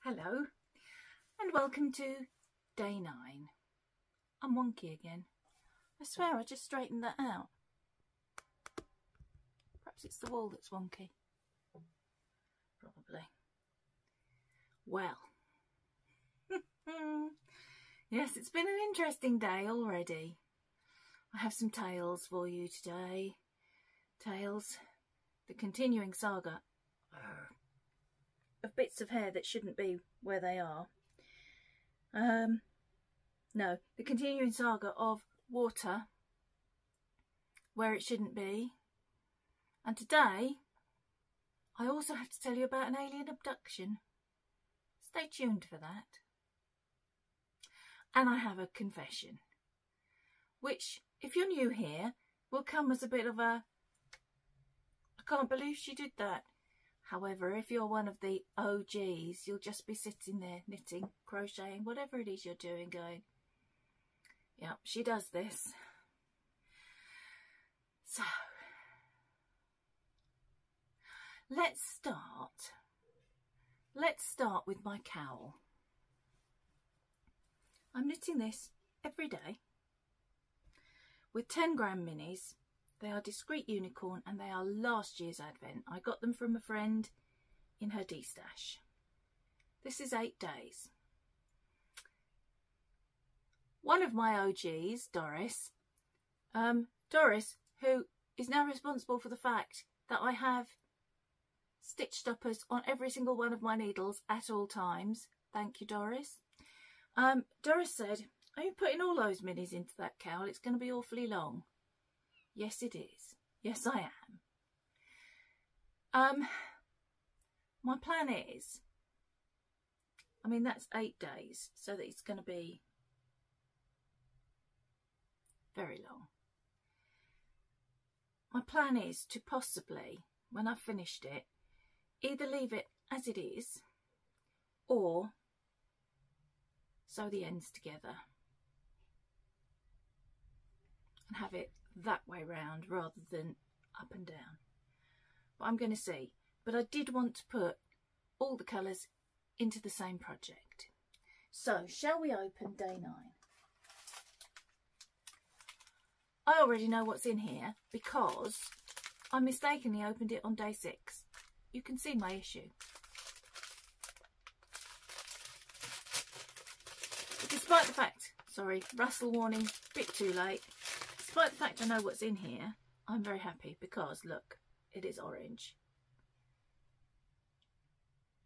Hello and welcome to day 9. I'm wonky again. I swear I just straightened that out. Perhaps it's the wall that's wonky. Probably. Well. Yes, it's been an interesting day already. I have some tales for you today. Tales, the continuing saga of bits of hair that shouldn't be where they are. No, the continuing saga of water where it shouldn't be. And today, I also have to tell you about an alien abduction. Stay tuned for that. And I have a confession, which, if you're new here, will come as a bit of a, I can't believe she did that. However, if you're one of the OGs, you'll just be sitting there knitting, crocheting, whatever it is you're doing, going, yeah, she does this. So, let's start with my cowl. I'm knitting this every day with 10 gram minis. They are Discreet Unicorn and they are last year's advent. I got them from a friend in her D-stash. This is 8 days. One of my OGs, Doris, who is now responsible for the fact that I have stitch stoppers on every single one of my needles at all times. Thank you, Doris. Doris said, are you putting all those minis into that cowl? It's going to be awfully long. Yes, it is. Yes, I am. My plan is, I mean, that's 8 days, so that it's going to be very long. My plan is to possibly, when I've finished it, either leave it as it is or sew the ends together and have it that way round rather than up and down. But I'm going to see. But I did want to put all the colours into the same project. So, shall we open day 9? I already know what's in here because I mistakenly opened it on day 6. You can see my issue. But despite the fact, sorry, rustle warning, bit too late. Despite the fact I know what's in here, I'm very happy because, look, it is orange.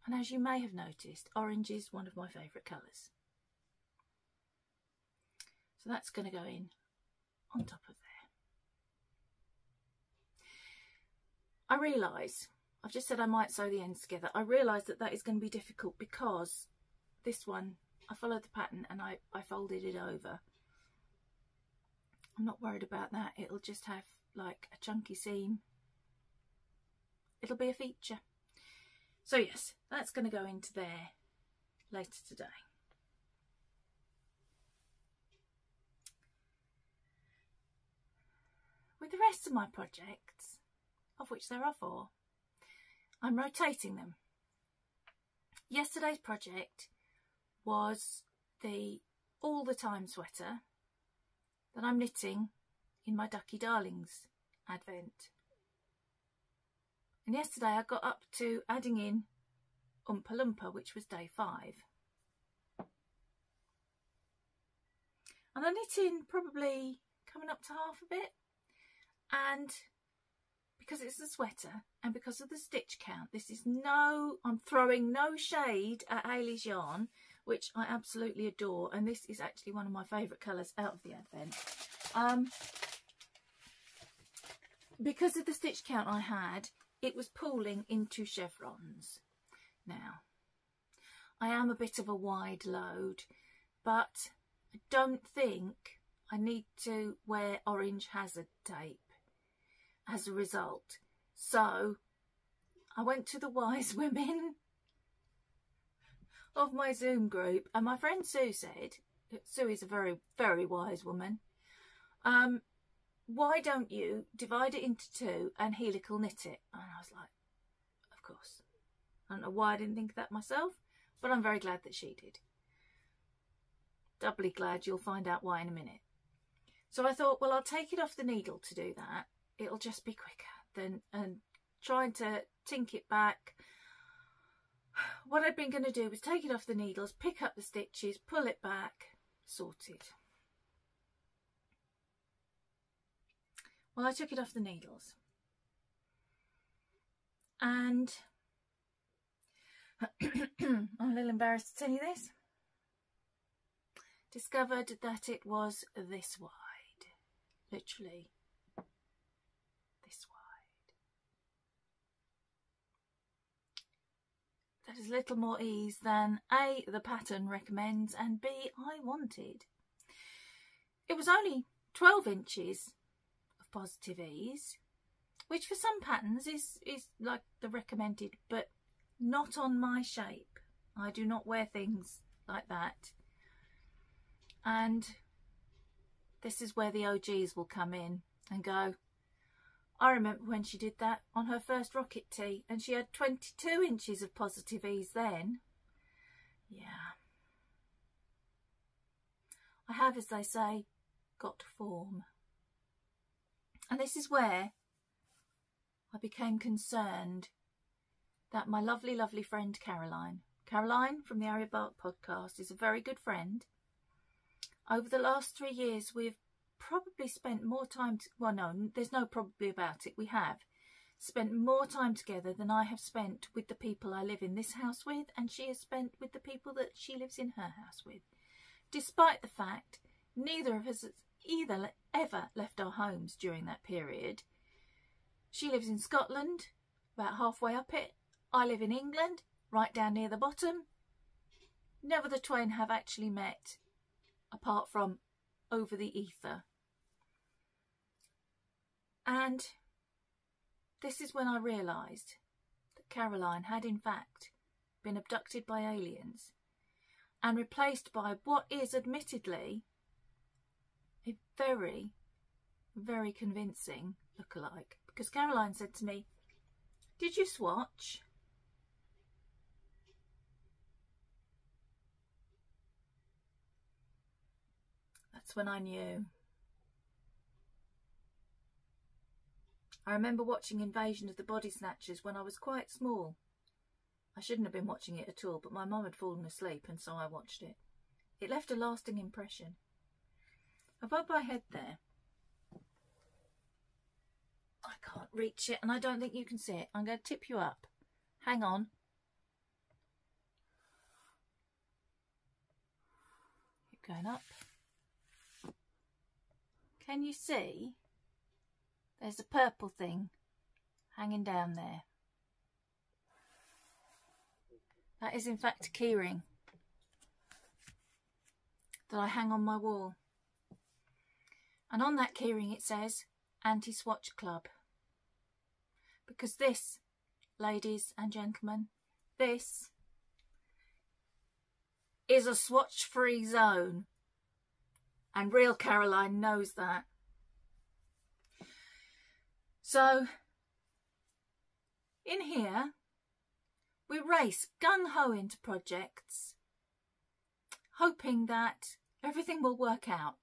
And as you may have noticed, orange is one of my favourite colours. So that's going to go in on top of there. I realise, I've just said I might sew the ends together. I realise that that is going to be difficult because this one, I followed the pattern and I folded it over. I'm not worried about that. It'll just have like a chunky seam. It'll be a feature. So yes, that's going to go into there later today. With the rest of my projects, of which there are 4, I'm rotating them. Yesterday's project was the All the Time sweater that I'm knitting in my Ducky Darlings advent. And yesterday I got up to adding in Oompa Loompa, which was day 5. And I knit in probably coming up to half of it. And because it's a sweater and because of the stitch count, this is I'm throwing no shade at Hayley's yarn, which I absolutely adore, and this is actually one of my favourite colours out of the advent. Because of the stitch count I had, it was pooling into chevrons. Now, I am a bit of a wide load, but I don't think I need to wear orange hazard tape as a result. So I went to the wise women of my Zoom group, and my friend Sue said, Sue is a very, very wise woman, why don't you divide it into 2 and helical knit it? And I was like, of course. I don't know why I didn't think of that myself. but I'm very glad that she did. Doubly glad, you'll find out why in a minute. So I thought, well, I'll take it off the needle to do that. It'll just be quicker than trying to tink it back. What I'd been going to do was take it off the needles, pick up the stitches, pull it back, sorted. Well, I took it off the needles. And I'm a little embarrassed to tell you this. Discovered that it was this wide. Literally this wide. That is a little more ease than A, the pattern recommends, and B, I wanted. It was only 12 inches of positive ease, which for some patterns is like the recommended, but not on my shape. I do not wear things like that. And this is where the OGs will come in and go, I remember when she did that on her first Rocket Tee and she had 22 inches of positive ease then. Yeah. I have, as they say, got form. And this is where I became concerned that my lovely, lovely friend Caroline from the Aria Bark podcast is a very good friend. Over the last 3 years, we've probably spent more time, well, no, there's no probably about it. We have spent more time together than I have spent with the people I live in this house with, and she has spent with the people that she lives in her house with. Despite the fact neither of us has ever left our homes during that period. She lives in Scotland, about halfway up it. I live in England, right down near the bottom. Never the twain have actually met, apart from over the ether. And this is when I realised that Caroline had in fact been abducted by aliens and replaced by what is admittedly a very, very convincing lookalike. Because Caroline said to me, "Did you swatch?" That's when I knew. I remember watching Invasion of the Body Snatchers when I was quite small. I shouldn't have been watching it at all, but my mum had fallen asleep and so I watched it. It left a lasting impression. Above my head there, I can't reach it and I don't think you can see it. I'm going to tip you up. Hang on. Keep going up. Can you see? There's a purple thing hanging down there. That is in fact a keyring that I hang on my wall. And on that keyring it says Anti-Swatch Club. Because this, ladies and gentlemen, this is a swatch-free zone. And real Caroline knows that. So, in here, we race gung-ho into projects, hoping that everything will work out.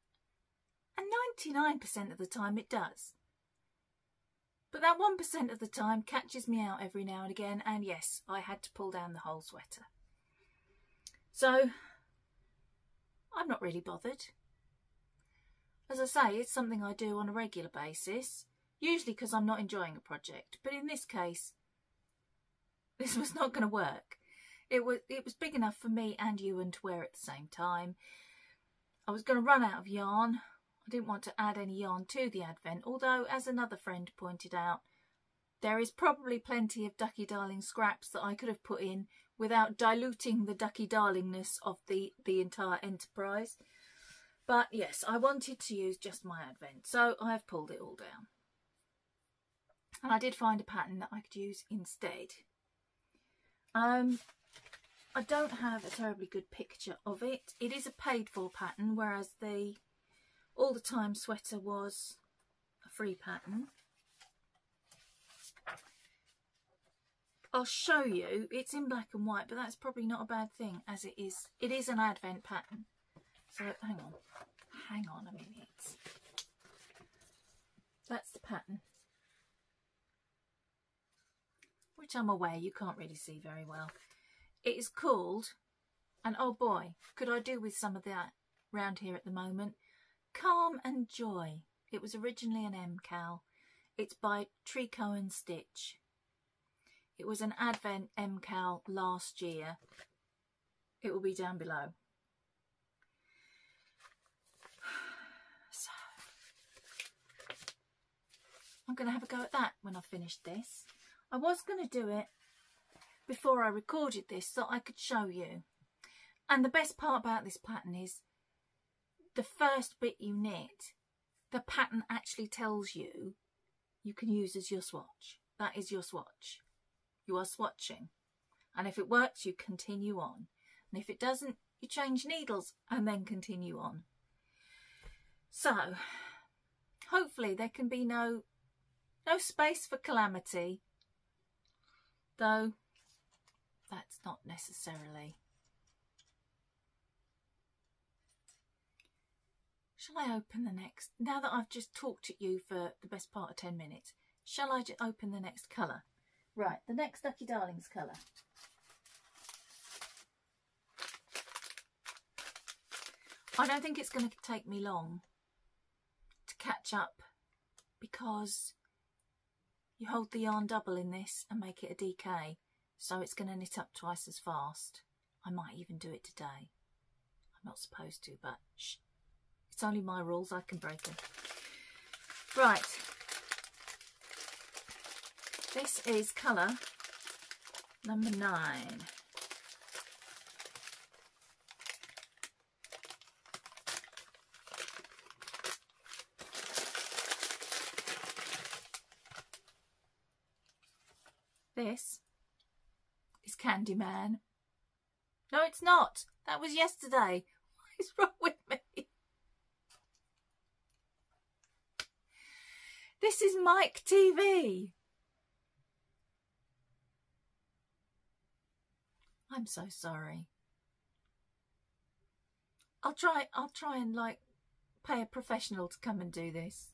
And 99% of the time it does. But that 1% of the time catches me out every now and again, and yes, I had to pull down the whole sweater. So, I'm not really bothered. As I say, it's something I do on a regular basis, usually because I'm not enjoying a project. But in this case, this was not going to work. It was big enough for me and Ewan to wear at the same time. I was going to run out of yarn. I didn't want to add any yarn to the advent, although, as another friend pointed out, there is probably plenty of Ducky Darling scraps that I could have put in without diluting the Ducky Darlingness of the entire enterprise. But yes, I wanted to use just my advent, so I have pulled it all down. And I did find a pattern that I could use instead. I don't have a terribly good picture of it. It is a paid for pattern, whereas the All the Time sweater was a free pattern. I'll show you. It's in black and white, but that's probably not a bad thing, as it is an Advent pattern. So hang on a minute. That's the pattern, which I'm aware you can't really see very well. It is called, and oh boy, could I do with some of that round here at the moment, Calm and Joy. It was originally an MCAL. It's by Tricot and Stitch. It was an Advent MCAL last year. It will be down below. So, I'm going to have a go at that when I've finished this. I was going to do it before I recorded this so I could show you. And the best part about this pattern is the first bit you knit, the pattern actually tells you you can use as your swatch. That is your swatch. You are swatching. And if it works, you continue on. And if it doesn't, you change needles and then continue on. So, hopefully there can be no space for calamity. Though, that's not necessarily. Shall I open the next? Now that I've just talked at you for the best part of 10 minutes, shall I just open the next colour? Right, the next Ducky Darlings colour. I don't think it's going to take me long to catch up because you hold the yarn double in this and make it a DK, so it's going to knit up twice as fast. I might even do it today. I'm not supposed to, but shh. It's only my rules, I can break them. Right. This is colour number 9. This is Candyman. No, it's not. That was yesterday. What is wrong with me? This is Mike TV. I'm so sorry. I'll try and like pay a professional to come and do this.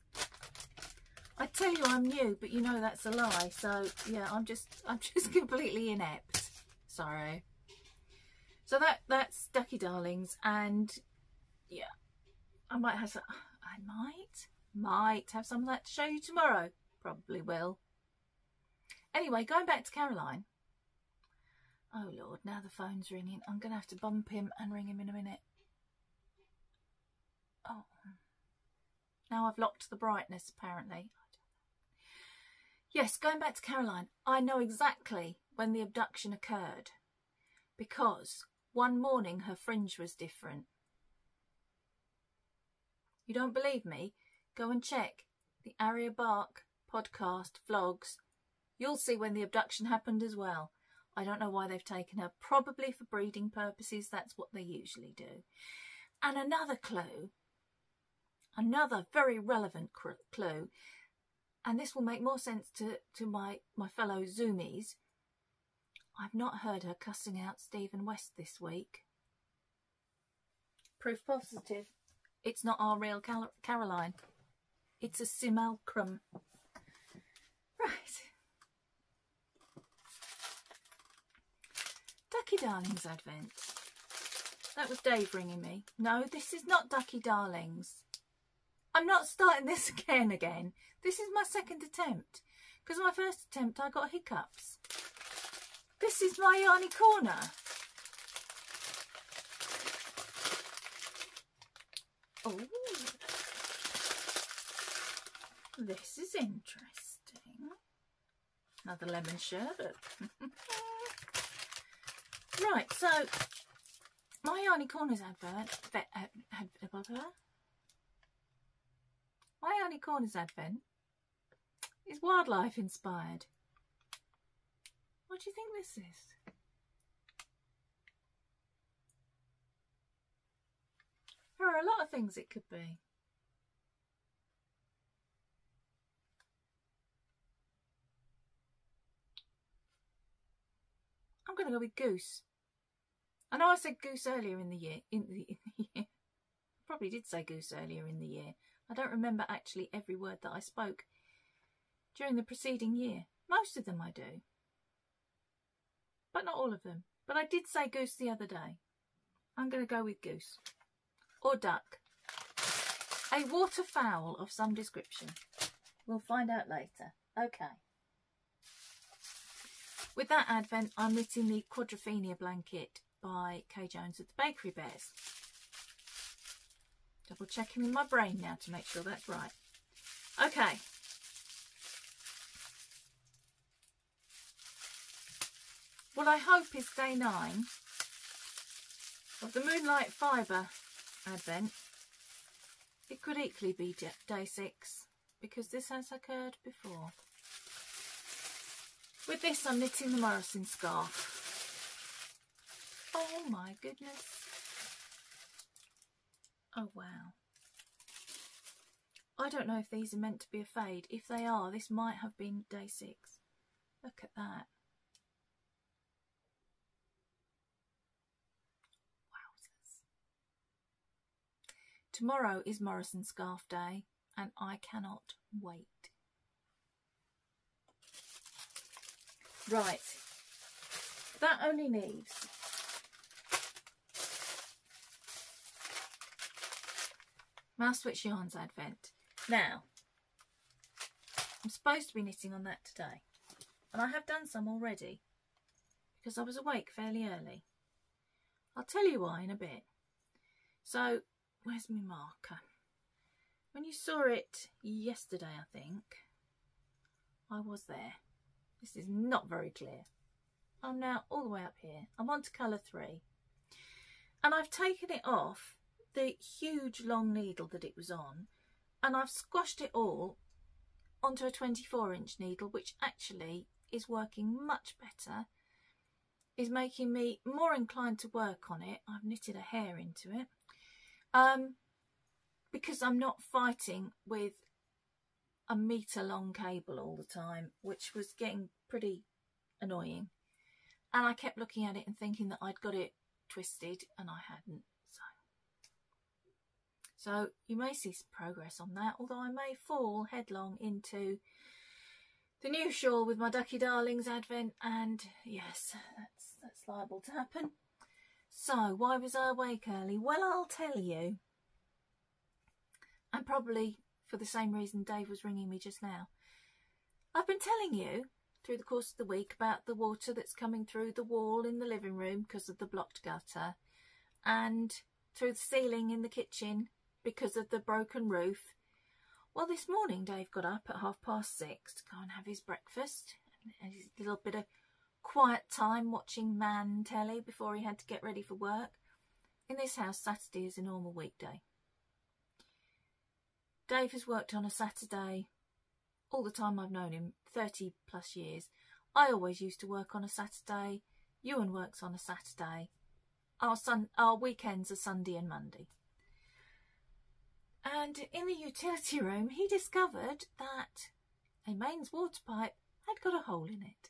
I tell you I'm new, but you know that's a lie. So yeah, I'm just completely inept. Sorry. So that's Ducky Darlings, and yeah, I might have some. I might have some of that to show you tomorrow. Probably will. Anyway, going back to Caroline. Oh Lord, now the phone's ringing. I'm going to have to bump him and ring him in a minute. Oh. Now I've locked the brightness, apparently. Yes, going back to Caroline. I know exactly when the abduction occurred. Because one morning her fringe was different. You don't believe me? Go and check the Aria Bark podcast vlogs. You'll see when the abduction happened as well. I don't know why they've taken her. Probably for breeding purposes. That's what they usually do. And another clue, another very relevant clue, and this will make more sense to my fellow Zoomies. I've not heard her cussing out Stephen West this week. Proof positive. It's not our real Caroline. It's a simulacrum. Right. Ducky Darlings Advent. That was Dave ringing me. No, this is not Ducky Darlings. I'm not starting this again. This is my second attempt. Because my first attempt I got hiccups. This is my Yarny Corner. Oh. This is interesting. Another lemon sherbet. Right, so my Yarny Corners advert. My Yarny Corners advent is wildlife inspired. What do you think this is? There are a lot of things it could be. to go with goose. I know I said goose earlier in the year. I probably did say goose earlier in the year. I don't remember actually every word that I spoke during the preceding year. Most of them I do, but not all of them. But I did say goose the other day. I'm going to go with goose or duck. A waterfowl of some description. We'll find out later. Okay. With that Advent, I'm knitting the Quadrophenia blanket by Kay Jones at the Bakery Bears. Double checking in my brain now to make sure that's right. Okay. What I hope is day 9 of the Moonlight Fibre Advent. It could equally be day 6 because this has occurred before. With this, I'm knitting the Morrison scarf. Oh my goodness. Oh wow. I don't know if these are meant to be a fade. If they are, this might have been day 6. Look at that. Wowzers. Tomorrow is Morrison Scarf Day and I cannot wait. Right, that only leaves Mouse Switch Yarns Advent. Now, I'm supposed to be knitting on that today, and I have done some already because I was awake fairly early. I'll tell you why in a bit. So, where's my marker? When you saw it yesterday, I think, I was there. This is not very clear. I'm now all the way up here. I'm on to colour 3. And I've taken it off the huge long needle that it was on, and I've squashed it all onto a 24-inch needle, which actually is working much better, is making me more inclined to work on it. I've knitted a hair into it because I'm not fighting with a metre-long cable all the time, which was getting pretty annoying. And I kept looking at it and thinking that I'd got it twisted, and I hadn't. So you may see some progress on that, although I may fall headlong into the new shawl with my Ducky Darlings Advent, and yes, that's liable to happen. So why was I awake early? Well, I'll tell you. And probably for the same reason Dave was ringing me just now. I've been telling you through the course of the week about the water that's coming through the wall in the living room because of the blocked gutter, and through the ceiling in the kitchen because of the broken roof. Well, this morning Dave got up at 6:30 to go and have his breakfast and his little bit of quiet time watching Man telly before he had to get ready for work. In this house, Saturday is a normal weekday. Dave has worked on a Saturday all the time I've known him, 30 plus years. I always used to work on a Saturday. Ewan works on a Saturday. Our weekends are Sunday and Monday. And in the utility room, he discovered that a mains water pipe had got a hole in it.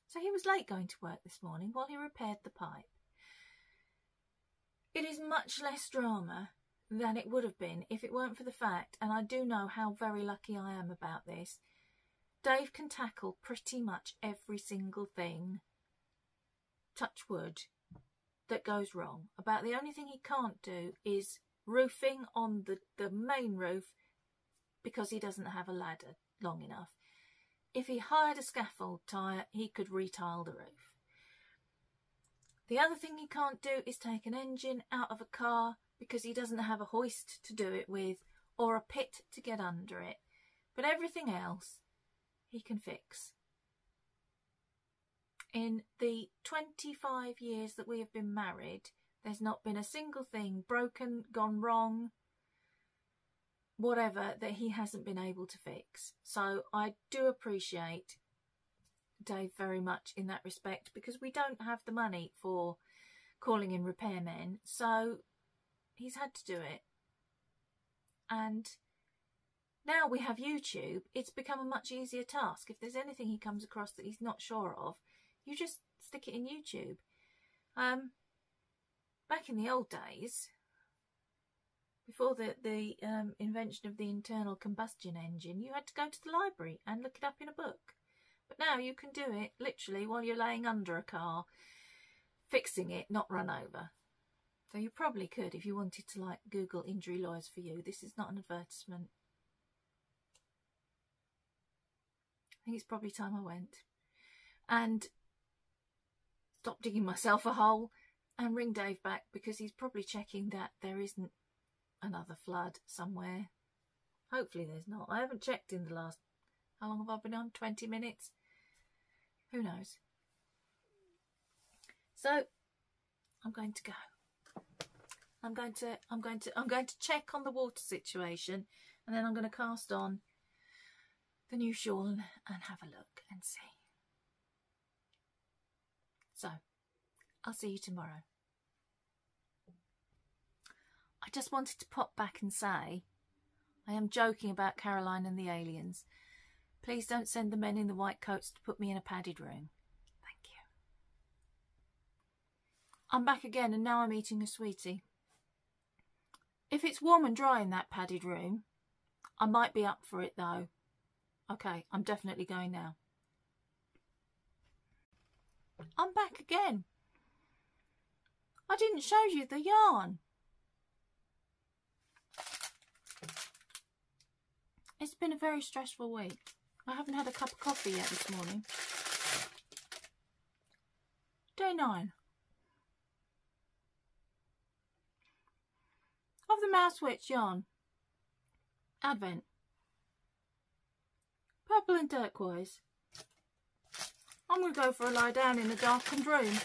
So he was late going to work this morning while he repaired the pipe. It is much less drama than it would have been if it weren't for the fact, and I do know how very lucky I am about this, Dave can tackle pretty much every single thing, touch wood, that goes wrong. About the only thing he can't do is roofing on the main roof because he doesn't have a ladder long enough. If he hired a scaffold tire, he could retile the roof. The other thing he can't do is take an engine out of a car because he doesn't have a hoist to do it with or a pit to get under it. But everything else he can fix. In the 25 years that we have been married, there's not been a single thing broken, gone wrong, whatever, that he hasn't been able to fix. So I do appreciate Dave very much in that respect, because we don't have the money for calling in repairmen, so he's had to do it. And Now we have YouTube, it's become a much easier task. If there's anything he comes across that he's not sure of, you just stick it in YouTube. Back in the old days, before the invention of the internal combustion engine, you had to go to the library and look it up in a book. But now you can do it literally while you're laying under a car, fixing it, not run over. So you probably could if you wanted to, like, Google injury lawyers for you. This is not an advertisement. I think it's probably time I went and stop digging myself a hole and ring Dave back, because he's probably checking that there isn't another flood somewhere. Hopefully there's not. I haven't checked in the last, how long have I been on? 20 minutes? Who knows? So I'm going to go. I'm going to check on the water situation, and then I'm going to cast on the new shawl and have a look and see. So I'll see you tomorrow. I just wanted to pop back and say, I am joking about Caroline and the aliens. Please don't send the men in the white coats to put me in a padded room. Thank you. I'm back again, and now I'm eating a sweetie. If it's warm and dry in that padded room, I might be up for it though. Okay, I'm definitely going now. I'm back again. I didn't show you the yarn. It's been a very stressful week. I haven't had a cup of coffee yet this morning. Day 9. Of the Mouse Witch yarn. Advent. Purple and turquoise. I'm going to go for a lie down in a darkened room.